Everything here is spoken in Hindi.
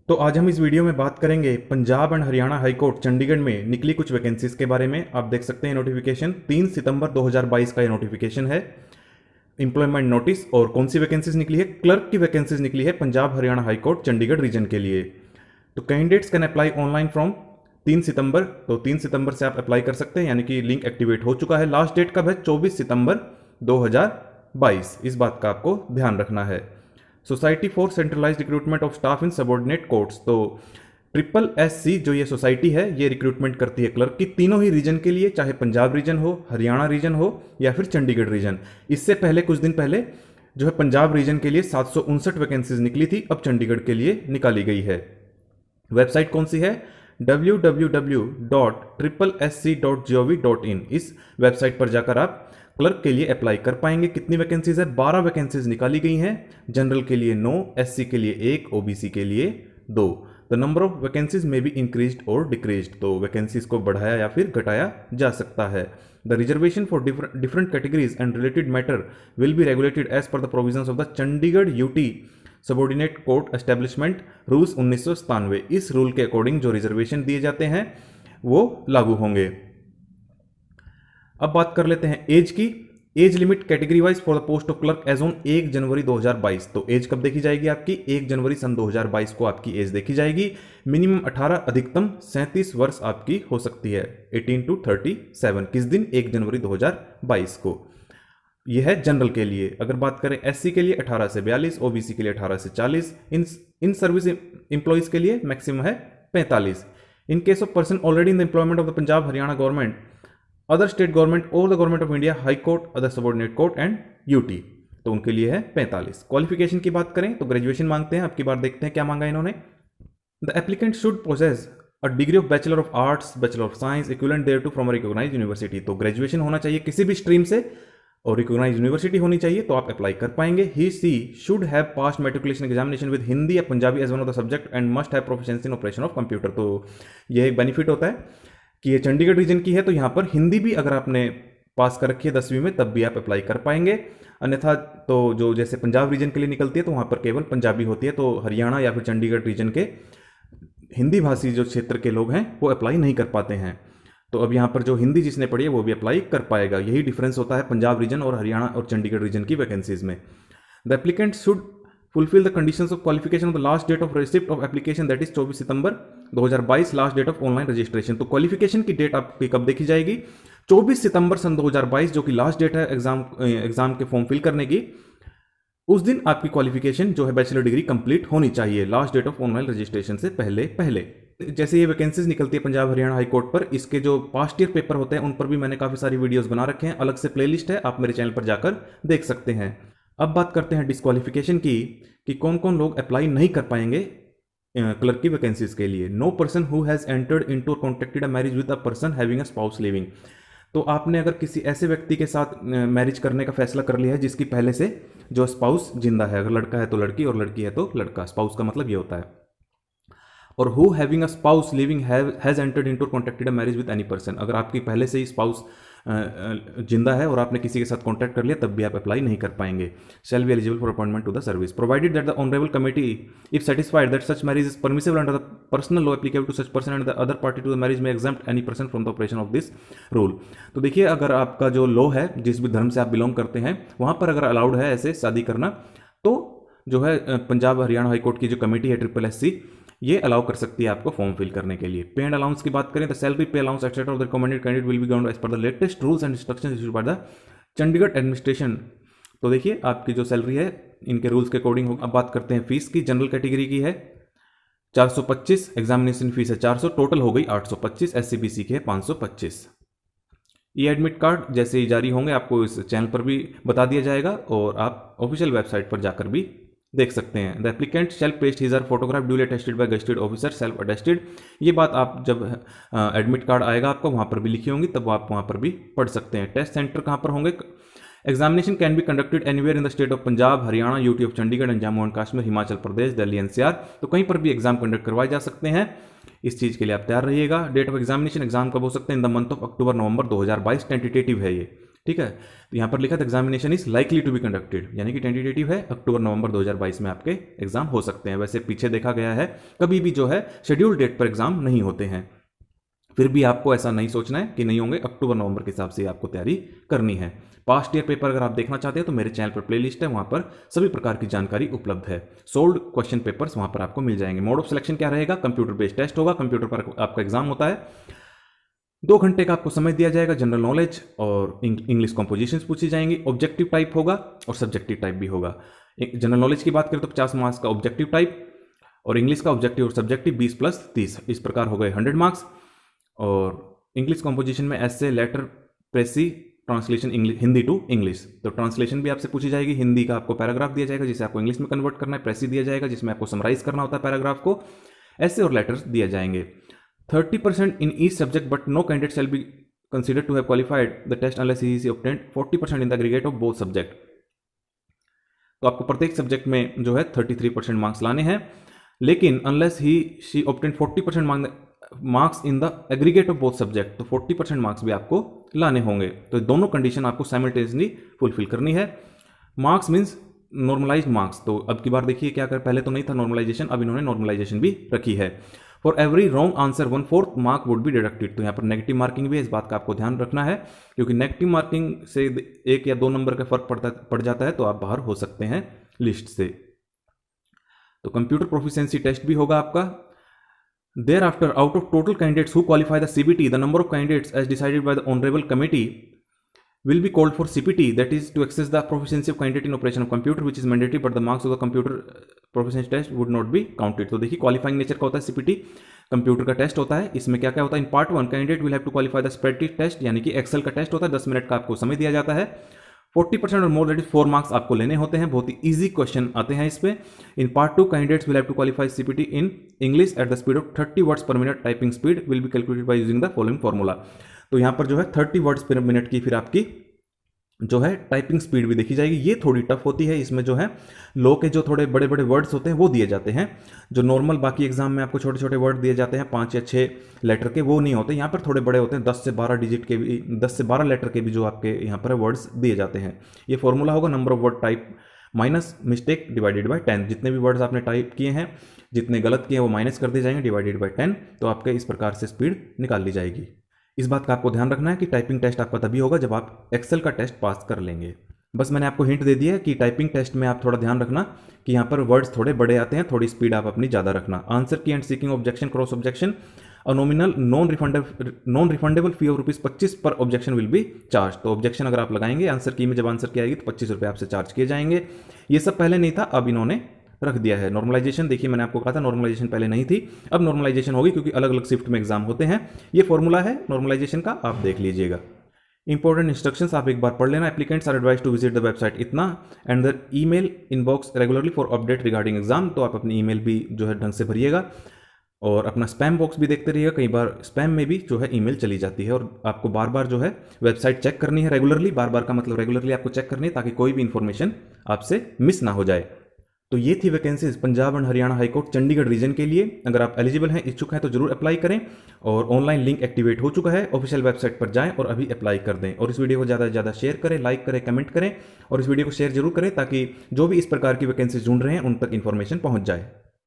तो आज हम इस वीडियो में बात करेंगे Punjab and Haryana high court Chandigarh में निकली कुछ वैकेंसीज के बारे में। आप देख सकते हैं नोटिफिकेशन 3 सितंबर 2022 का ये नोटिफिकेशन है। एम्प्लॉयमेंट नोटिस और कौन सी वैकेंसीज निकली है, क्लर्क की वैकेंसीज निकली है Punjab Haryana high court Chandigarh region के लिए। तो candidates can apply online from 3 September. तो 3 सितंबर से आप अप्लाई कर सकते हैं, यानी कि लिंक एक्टिवेट हो चुका है। लास्ट डेट कब है? 24 सितंबर 2022। इस बात का आपको ध्यान रखना है। Society for centralised recruitment of staff in subordinate courts, तो SSC जो ये सोसाइटी है ये रिक्रूटमेट करती है क्लर्क की तीनों ही रीजन के लिए, चाहे पंजाब रीजन हो, हरियाणा रीजन हो या फिर चंडीगढ़ रीजन। इससे पहले कुछ दिन पहले जो है पंजाब रीजन के लिए 759 वैकेंसीज निकली थी, अब चंडीगढ़ के लिए निकाली गई है। वेबसाइट कौन सी है? www.sssc.gov.in। इस वेबसाइट पर जाकर आप क्लर्क के लिए अप्लाई कर पाएंगे। कितनी वैकेंसीज है? 12 वैकेंसीज निकाली गई हैं। जनरल के लिए 9, SC के लिए 1, OBC के लिए 2। The number of vacancies may be increased और डिक्रीज्ड, तो वैकेंसीज को बढ़ाया या फिर घटाया जा सकता है। The reservation for different categories and related matter will be regulated as per the provisions of the Chandigarh UT subordinate court establishment rules 1997। इस रूल के अकॉर्डिंग जो रिजर्वेशन दिए जाते हैं वो लागू होंगे। अब बात कर लेते हैं एज की। Age limit category wise for the post of clerk age on 1 January 2022। तो एज कब देखी जाएगी आपकी? 1 जनवरी सन 2022 को आपकी एज देखी जाएगी। मिनिमम 18, अधिकतम 37 वर्ष आपकी हो सकती है। 18 to 37 किस दिन? 1 जनवरी 2022 को। यह है जनरल के लिए। अगर बात करें SC के लिए 18 से 42, OBC के लिए 18 से 40, इन सर्विस एम्प्लॉइज के लिए मैक्सिमम है 45। In case of person already in the employment of the Punjab Haryana government, other state government और the government of India, high court, other subordinate court and UT, तो उनके लिए है 45। क्वालिफिकेशन की बात करें तो ग्रेजुएशन मांगते हैं। अब की बार देखते हैं क्या मांगा इन्होंने। The applicant should possess a degree of bachelor of arts, bachelor of science equivalent thereto from a recognised university. तो ग्रेजुएशन होना चाहिए किसी भी स्ट्रीम से और रिकॉग्नाइज्ड यूनिवर्सिटी होनी चाहिए, तो आप अप्लाई कर पाएंगे। He she should have pass matriculation examination with Hindi या Punjabi as one of the subject and must have proficiency in operation of computer. तो यह एक बेनिफिट होता है कि ये चंडीगढ़ रीजन की है, तो यहाँ पर हिंदी भी अगर आपने पास कर रखी है 10वीं में तब भी आप अप्लाई कर पाएंगे। अन्यथा तो जो जैसे पंजाब रीजन के लिए निकलती है तो वहाँ पर केवल पंजाबी होती है, तो हरियाणा या फिर चंडीगढ़ रीजन के हिंदी भाषी जो क्षेत्र के लोग हैं वो अप्लाई नहीं कर पाते हैं। तो अब यहाँ पर जो हिंदी जिसने पढ़ी है वो भी अप्लाई कर पाएगा। यही डिफरेंस होता है पंजाब रीजन और हरियाणा और चंडीगढ़ रीजन की वैकेंसीज में। The applicant should fulfill the conditions of qualification of the last date of receipt of application, that is 24 September 2022 last date of online registration. तो क्वालिफिकेशन की डेट आपकी कब देखी जाएगी? 24 सितंबर सन 2022 जो कि लास्ट डेट है एग्जाम के फॉर्म फिल करने की। उस दिन आपकी क्वालिफिकेशन जो है बैचलर डिग्री कंप्लीट होनी चाहिए, last date of online registration से पहले। जैसे ये वैकेंसीज निकलती है पंजाब हरियाणा हाई कोर्ट पर, इसके जो पास्ट ईयर पेपर होते हैं उन पर भी मैंने काफी सारी वीडियोस बना रखे हैं, अलग से प्लेलिस्ट है, आप मेरे चैनल पर जाकर देख सकते हैं। अब बात करते हैं डिस्क्वालिफिकेशन की कि कौन कौन लोग अप्लाई नहीं कर पाएंगे क्लर्क की वैकेंसीज के लिए। No person who has entered into or contracted a marriage with a person having a spouse living. तो आपने अगर किसी ऐसे व्यक्ति के साथ मैरिज करने का फैसला कर लिया है जिसकी पहले से जो स्पाउस जिंदा है, अगर लड़का है तो लड़की और लड़की है तो लड़का, स्पाउस का मतलब ये होता है। और who having a spouse living has entered into or contracted a marriage with any person. अगर आपकी पहले से ही स्पाउस जिंदा है और आपने किसी के साथ कॉन्टैक्ट कर लिया तब भी आप अप्लाई नहीं कर पाएंगे। Shall be eligible for appointment to the service provided that the honourable committee if satisfied that such marriage is permissible under the personal law applicable to such person and the other party to the marriage may exempt any person from the operation of this rule. तो देखिए, अगर आपका जो लॉ है, जिस भी धर्म से आप बिलोंग करते हैं, वहां पर अगर अलाउड है ऐसे शादी करना, तो जो है पंजाब हरियाणा हाई कोर्ट की जो कमेटी है SSC ये अलाउ कर सकती है आपको फॉर्म फिल करने के लिए। पे एंड अलाउंस की बात करें तो salary, pay allowance etcetera of the recommended candidate will be given as per the latest rules and instructions issued by the Chandigarh administration. तो देखिए, आपकी जो सैलरी है इनके रूल्स के अकॉर्डिंग होगा। अब बात करते हैं फीस की। जनरल कैटेगरी की है 425, एग्जामिनेशन फीस है 400, टोटल हो गई 825, SC/BC की है 525। ये एडमिट कार्ड जैसे ही जारी होंगे आपको इस चैनल पर भी बता दिया जाएगा और आप ऑफिशियल वेबसाइट पर जाकर भी देख सकते हैं। The applicant shall paste his or photograph duly attested by gazetted officer self attested. ये बात आप जब एडमिट कार्ड आएगा आपको वहां पर भी लिखी होंगी, तब आप वहां पर भी पढ़ सकते हैं। टेस्ट सेंटर कहां पर होंगे? Examination can be conducted anywhere in the state of Punjab, Haryana, UT of Chandigarh and Jammu and Kashmir, Himachal Pradesh, Delhi NCR। तो कहीं पर भी एग्जाम कंडक्ट करवाए जा सकते हैं। इस चीज के लिए आप तैयार रहिएगा। डेट ऑफ एग्जामिनेशन, एग्जाम कब हो सकते हैं? In the month of October November 2022, tentative है ये, ठीक है। तो यहाँ पर लिखा था examination is likely to be conducted, यानी कि टेंटेटिव है, अक्टूबर नवंबर 2022 में आपके एग्जाम हो सकते हैं। वैसे पीछे देखा गया है कभी भी जो है शेड्यूल डेट पर एग्जाम नहीं होते हैं, फिर भी आपको ऐसा नहीं सोचना है कि नहीं होंगे, अक्टूबर नवंबर के हिसाब से आपको तैयारी करनी है। पास्ट ईयर पेपर अगर आप देखना चाहते हैं तो मेरे चैनल पर प्लेलिस्ट है, वहां पर सभी प्रकार की जानकारी उपलब्ध है। सोल्ड क्वेश्चन पेपर्स वहां पर आपको मिल जाएंगे। मोड ऑफ सिलेक्शन क्या रहेगा, कंप्यूटर बेस्ड टेस्ट होगा, कंप्यूटर पर आपका एग्जाम होता है। 2 घंटे का आपको समय दिया जाएगा, जनरल नॉलेज और इंग्लिश कॉम्पोजिशंस पूछी जाएंगी। ऑब्जेक्टिव टाइप होगा और सब्जेक्टिव टाइप भी होगा। जनरल नॉलेज की बात करें तो 50 मार्क्स का ऑब्जेक्टिव टाइप, और इंग्लिश का ऑब्जेक्टिव और सब्जेक्टिव 20 + 30, इस प्रकार हो गए 100 मार्क्स। और इंग्लिश कॉम्पोजिशन में ऐसे, letter, precis, translation Hindi to English, तो ट्रांसलेशन भी आपसे पूछी जाएगी। हिंदी का आपको पैराग्राफ दिया जाएगा जिसे आपको इंग्लिश में कन्वर्ट करना है, प्रेसी दिया जाएगा जिसमें आपको समराइज करना होता है पैराग्राफ को, ऐसे और लेटर्स दिए जाएंगे। 30% in each subject, but no candidate shall be considered to have qualified the test unless he obtained 40% in the aggregate of both subject। तो आपको प्रत्येक सब्जेक्ट में जो है 33% मार्क्स लाने हैं, लेकिन unless he she obtain 40% marks in the aggregate of both subject, तो 40% मार्क्स भी आपको लाने होंगे। तो दोनों कंडीशन आपको साइमल्टेनियसली फुलफिल करनी है। मार्क्स मीन्स नॉर्मलाइज्ड मार्क्स, तो अब की बार देखिए क्या कर, पहले तो नहीं था नॉर्मलाइजेशन, अब इन्होंने नॉर्मलाइजेशन भी रखी है। For every wrong answer 1/4 Mark would be deducted, तो यहाँ पर नेगेटिव मार्किंग भी है, इस बात का आपको ध्यान रखना है, क्योंकि नेगेटिव मार्किंग से 1 या 2 नंबर का फर्क पड़ जाता है तो आप बाहर हो सकते हैं लिस्ट से। तो कंप्यूटर प्रोफिशिएंसी टेस्ट भी होगा आपका। Thereafter, out of total candidates who qualify the CBT, the number of candidates as decided by the honorable committee will be called for CPT, that is to assess the proficiency of candidate in operation of computer, which is mandatory, but the marks of the computer proficiency test would not be counted। तो देखिए क्वालिफाइंग नेचर का होता है CPT, कंप्यूटर का टेस्ट होता है। इसमें क्या क्या होता है, in part 1 candidate will have to qualify the spreadsheet test, यानी कि एक्सेल का टेस्ट होता है, 10 मिनट का आपको समय दिया जाता है। 40% और मोर, दैट इज 4 मार्क्स आपको लेने होते हैं। बहुत ही इजी क्वेश्चन आते हैं इस पे। In part 2 candidates will have to qualify CPT in English at the speed of 30 words per minute, typing speed will be calculated by using the following formula. तो यहाँ पर जो है 30 वर्ड्स पर मिनट की फिर आपकी जो है टाइपिंग स्पीड भी देखी जाएगी। ये थोड़ी टफ होती है, इसमें जो है लो के जो थोड़े बड़े बड़े वर्ड्स होते हैं वो दिए जाते हैं, जो नॉर्मल बाकी एग्जाम में आपको छोटे छोटे वर्ड दिए जाते हैं 5 या 6 लेटर के, वो नहीं होते। यहाँ पर थोड़े बड़े होते हैं, 10 से 12 डिजिट के भी, 10 से 12 लेटर के भी जो आपके यहाँ पर वर्ड्स दिए जाते हैं। ये फॉर्मूला होगा number of word type minus mistake divided by 10। जितने भी वर्ड्स आपने टाइप किए हैं, जितने गलत किए हैं वो माइनस कर दिए जाएंगे, डिवाइडेड बाय 10, तो आपके इस प्रकार से स्पीड निकाल ली जाएगी। इस बात का आपको ध्यान रखना है कि टाइपिंग टेस्ट आपका तभी होगा जब आप एक्सेल का टेस्ट पास कर लेंगे। बस मैंने आपको हिंट दे दिया है कि टाइपिंग टेस्ट में आप थोड़ा ध्यान रखना कि यहाँ पर वर्ड्स थोड़े बड़े आते हैं, थोड़ी स्पीड आप अपनी ज़्यादा रखना। आंसर की and seeking objection, cross objection, nominal non refundable fee of ₹25 पर ऑब्जेक्शन विल बी चार्ज। तो ऑब्जेक्शन अगर आप लगाएंगे आंसर की में, जब आंसर की आएगी तो ₹25 आपसे चार्ज किए जाएंगे। ये सब पहले नहीं था, अब इन्होंने रख दिया है। नॉर्मलाइजेशन देखिए, मैंने आपको कहा था नॉर्मलाइजेशन पहले नहीं थी, अब नॉर्मलाइजेशन होगी क्योंकि अलग अलग शिफ्ट में एग्जाम होते हैं। ये फॉर्मूला है नॉर्मलाइजेशन का, आप देख लीजिएगा। इंपॉर्टेंट इंस्ट्रक्शंस आप एक बार पढ़ लेना। Applicants are advise to visit the website इतना and the email inbox regularly for update regarding exam. तो आप अपनी ईमेल भी जो है ढंग से भरिएगा और अपना स्पैम बॉक्स भी देखते रहिएगा, कई बार स्पैम में भी जो है ईमेल चली जाती है। और आपको बार बार जो है वेबसाइट चेक करनी है रेगुलरली, बार बार का मतलब रेगुलरली आपको चेक करनी है ताकि कोई भी इंफॉर्मेशन आपसे मिस ना हो जाए। तो ये थी vacancies Punjab and Haryana high court Chandigarh region के लिए। अगर आप एलिजिबल हैं, इच्छुक हैं तो जरूर अप्लाई करें। और ऑनलाइन लिंक एक्टिवेट हो चुका है, ऑफिशियल वेबसाइट पर जाएं और अभी अप्लाई कर दें। और इस वीडियो को ज़्यादा से ज़्यादा शेयर करें, लाइक करें, कमेंट करें और इस वीडियो को शेयर जरूर करें ताकि जो भी इस प्रकार की वैकेंसीज ढूंढ रहे हैं उन तक इन्फॉर्मेशन पहुंच जाए।